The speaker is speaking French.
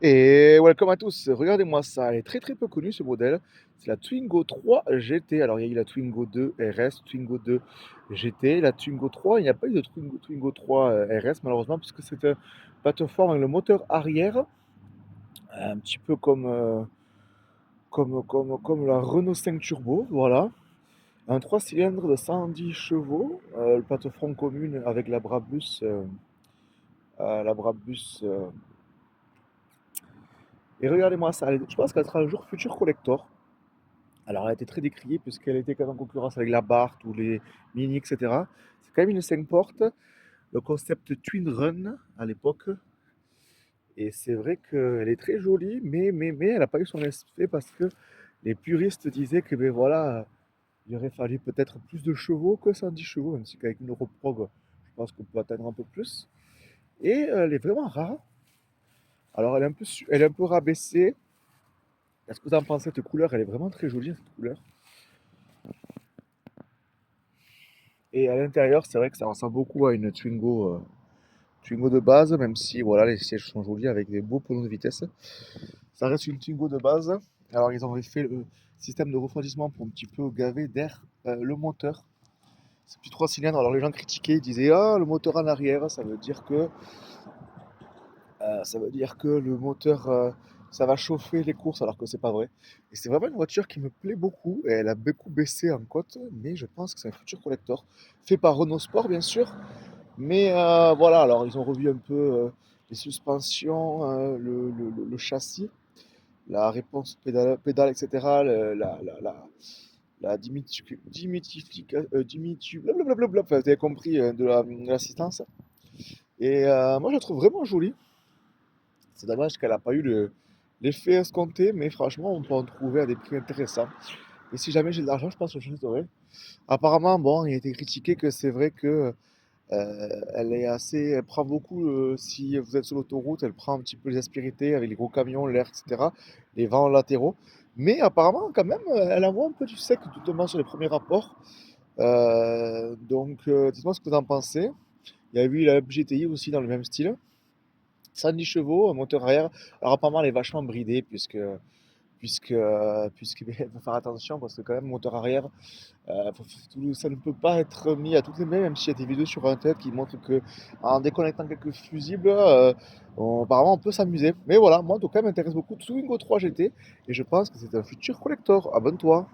Et welcome à tous, regardez-moi ça, elle est très très peu connue ce modèle, c'est la Twingo 3 GT. Alors il y a eu la Twingo 2 RS, Twingo 2 GT, la Twingo 3, il n'y a pas eu de Twingo 3 RS malheureusement puisque c'est une plateforme avec le moteur arrière, un petit peu comme la Renault 5 Turbo, voilà. Un 3 cylindres de 110 chevaux, plateforme commune avec la Brabus, la Brabus et regardez-moi ça, je pense qu'elle sera un jour futur collector. Alors, elle a été très décriée puisqu'elle était quand même en concurrence avec la Barth ou les Mini, etc. C'est quand même une 5 portes, le concept Twin Run à l'époque. Et c'est vrai qu'elle est très jolie, mais elle n'a pas eu son effet parce que les puristes disaient que ben voilà, il aurait fallu peut-être plus de chevaux que 110 chevaux, même si qu'avec une Europrog, je pense qu'on peut atteindre un peu plus. Et elle est vraiment rare. Alors, elle est un peu, elle est un peu rabaissée. Est-ce que vous en pensez? Cette couleur, elle est vraiment très jolie, cette couleur. Et à l'intérieur, c'est vrai que ça ressemble beaucoup à une Twingo de base, même si voilà, les sièges sont jolis avec des beaux pneus de vitesse. Ça reste une Twingo de base. Alors, ils ont fait le système de refroidissement pour un petit peu gaver d'air le moteur. Ce petit 3 cylindres, alors les gens critiquaient, ils disaient ah, le moteur en arrière, ça veut dire que le moteur ça va chauffer les courses, alors que c'est pas vrai. Et c'est vraiment une voiture qui me plaît beaucoup. Et elle a beaucoup baissé en cote, mais je pense que c'est un futur collector. Fait par Renault Sport, bien sûr. Mais voilà, alors ils ont revu un peu les suspensions, le châssis, la réponse pédale, etc. La blablabla, enfin, vous avez compris, de l'assistance. Et moi, je la trouve vraiment jolie. C'est dommage qu'elle n'a pas eu l'effet escompté, mais franchement, on peut en trouver à des prix intéressants. Et si jamais j'ai de l'argent, je pense que je l'achèterai. Apparemment, bon, il a été critiqué que c'est vrai que elle prend beaucoup, si vous êtes sur l'autoroute, elle prend un petit peu les aspérités avec les gros camions, l'air, etc., les vents latéraux. Mais apparemment, quand même, elle envoie un peu du sec, notamment sur les premiers rapports. Donc, dites-moi ce que vous en pensez. Il y a eu la GTI aussi dans le même style. 110 chevaux, un moteur arrière. Alors apparemment, elle est vachement bridée puisque il faut faire attention parce que quand même, moteur arrière, ça ne peut pas être mis à toutes les mains, même s'il y a des vidéos sur Internet qui montrent que en déconnectant quelques fusibles, apparemment on peut s'amuser. Mais voilà, moi en tout cas, m'intéresse beaucoup Twingo 3 GT et je pense que c'est un futur collector. Abonne-toi.